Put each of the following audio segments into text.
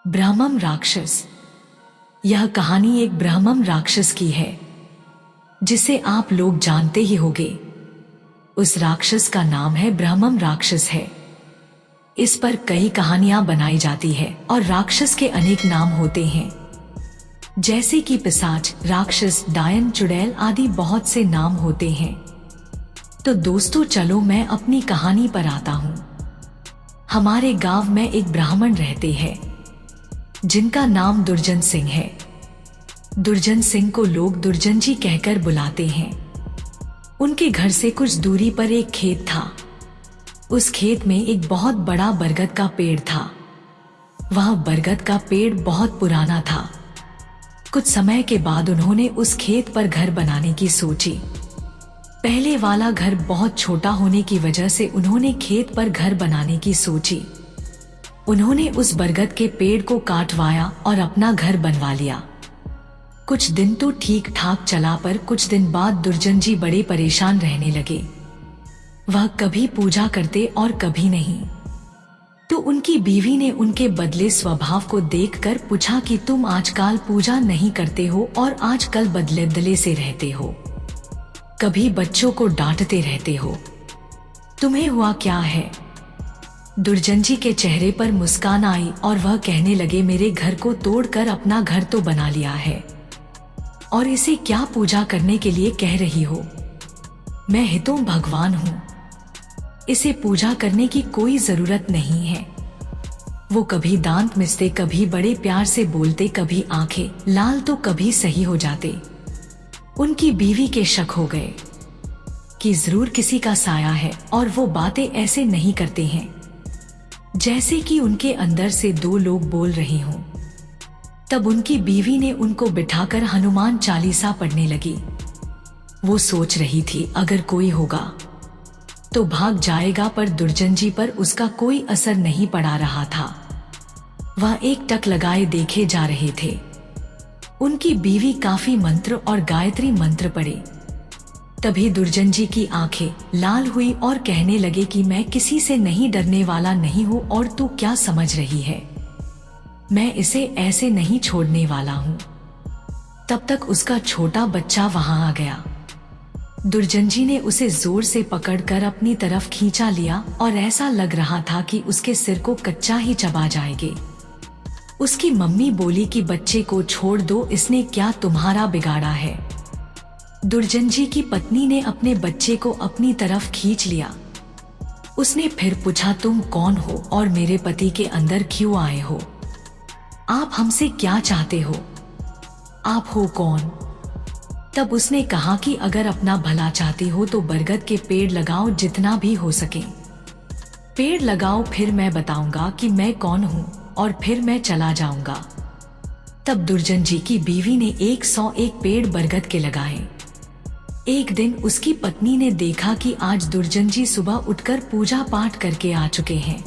ब्राह्मण राक्षस। यह कहानी एक ब्राह्मण राक्षस की है जिसे आप लोग जानते ही होंगे। उस राक्षस का नाम है ब्राह्मण राक्षस है। इस पर कई कहानियां बनाई जाती है और राक्षस के अनेक नाम होते हैं, जैसे कि पिशाच, राक्षस, डायन, चुड़ैल आदि बहुत से नाम होते हैं। तो दोस्तों चलो मैं अपनी कहानी पर आता हूँ। हमारे गांव में एक ब्राह्मण रहते हैं जिनका नाम दुर्जन सिंह है। दुर्जन सिंह को लोग दुर्जन जी कहकर बुलाते हैं। उनके घर से कुछ दूरी पर एक खेत था। उस खेत में एक बहुत बड़ा बरगद का पेड़ था। वह बरगद का पेड़ बहुत पुराना था। कुछ समय के बाद उन्होंने उस खेत पर घर बनाने की सोची। पहले वाला घर बहुत छोटा होने की वजह से उन्होंने खेत पर घर बनाने की सोची। उन्होंने उस बरगद के पेड़ को काटवाया और अपना घर बनवा लिया। कुछ दिन तो ठीक ठाक चला, पर कुछ दिन बाद दुर्जन जी बड़े परेशान रहने लगे। वह कभी पूजा करते और कभी नहीं। तो उनकी बीवी ने उनके बदले स्वभाव को देखकर पूछा कि तुम आजकल पूजा नहीं करते हो और आजकल बदले से रहते हो, कभी बच्चों को डांटते रहते हो, तुम्हें हुआ क्या है? दुर्जन जी के चेहरे पर मुस्कान आई और वह कहने लगे, मेरे घर को तोड़कर अपना घर तो बना लिया है और इसे क्या पूजा करने के लिए कह रही हो? मैं ही तो भगवान हूँ, इसे पूजा करने की कोई जरूरत नहीं है। वो कभी दांत मिसते, कभी बड़े प्यार से बोलते, कभी आंखें लाल तो कभी सही हो जाते। उनकी बीवी के शक हो गए कि जरूर किसी का साया है और वो बातें ऐसे नहीं करते हैं जैसे कि उनके अंदर से दो लोग बोल रहे हों। तब उनकी बीवी ने उनको बिठाकर हनुमान चालीसा पढ़ने लगी। वो सोच रही थी अगर कोई होगा तो भाग जाएगा, पर दुर्जन जी पर उसका कोई असर नहीं पड़ा रहा था। वह एक टक लगाए देखे जा रहे थे। उनकी बीवी काफी मंत्र और गायत्री मंत्र पढ़े। तभी दुर्जन जी की आंखें लाल हुई और कहने लगे कि मैं किसी से नहीं डरने वाला नहीं हूँ और तू क्या समझ रही है, मैं इसे ऐसे नहीं छोड़ने वाला हूँ। तब तक उसका छोटा बच्चा वहां आ गया। दुर्जन जी ने उसे जोर से पकड़कर अपनी तरफ खींचा लिया और ऐसा लग रहा था कि उसके सिर को कच्चा ही चबा जाएंगे। उसकी मम्मी बोली कि बच्चे को छोड़ दो, इसने क्या तुम्हारा बिगाड़ा है? दुर्जन जी की पत्नी ने अपने बच्चे को अपनी तरफ खींच लिया। उसने फिर पूछा, तुम कौन हो और मेरे पति के अंदर क्यों आए हो? आप हमसे क्या चाहते हो? आप हो कौन? तब उसने कहा कि अगर अपना भला चाहती हो तो बरगद के पेड़ लगाओ, जितना भी हो सके पेड़ लगाओ, फिर मैं बताऊंगा कि मैं कौन हूँ और फिर मैं चला जाऊंगा। तब दुर्जन जी की बीवी ने 101 पेड़ बरगद के लगाए। एक दिन उसकी पत्नी ने देखा कि आज दुर्जन जी सुबह उठकर पूजा पाठ करके आ चुके हैं।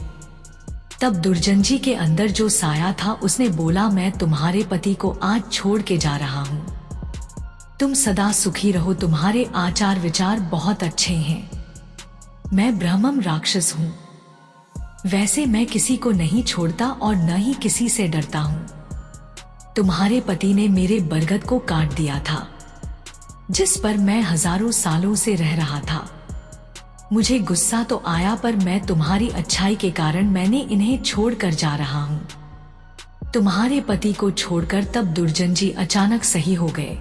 तब दुर्जन जी के अंदर जो साया था उसने बोला, मैं तुम्हारे पति को आज छोड़ के जा रहा हूँ, तुम सदा सुखी रहो, तुम्हारे आचार विचार बहुत अच्छे हैं। मैं ब्राह्मण राक्षस हूँ, वैसे मैं किसी को नहीं छोड़ता और न ही किसी से डरता हूँ। तुम्हारे पति ने मेरे बरगद को काट दिया था जिस पर मैं हजारों सालों से रह रहा था। मुझे गुस्सा तो आया, पर मैं तुम्हारी अच्छाई के कारण मैंने इन्हें छोड़कर जा रहा हूँ, तुम्हारे पति को छोड़कर। तब दुर्जन जी अचानक सही हो गए।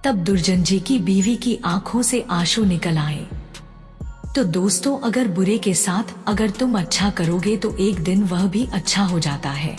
तब दुर्जन जी की बीवी की आंखों से आंसू निकल आए। तो दोस्तों, अगर बुरे के साथ अगर तुम अच्छा करोगे तो एक दिन वह भी अच्छा हो जाता है।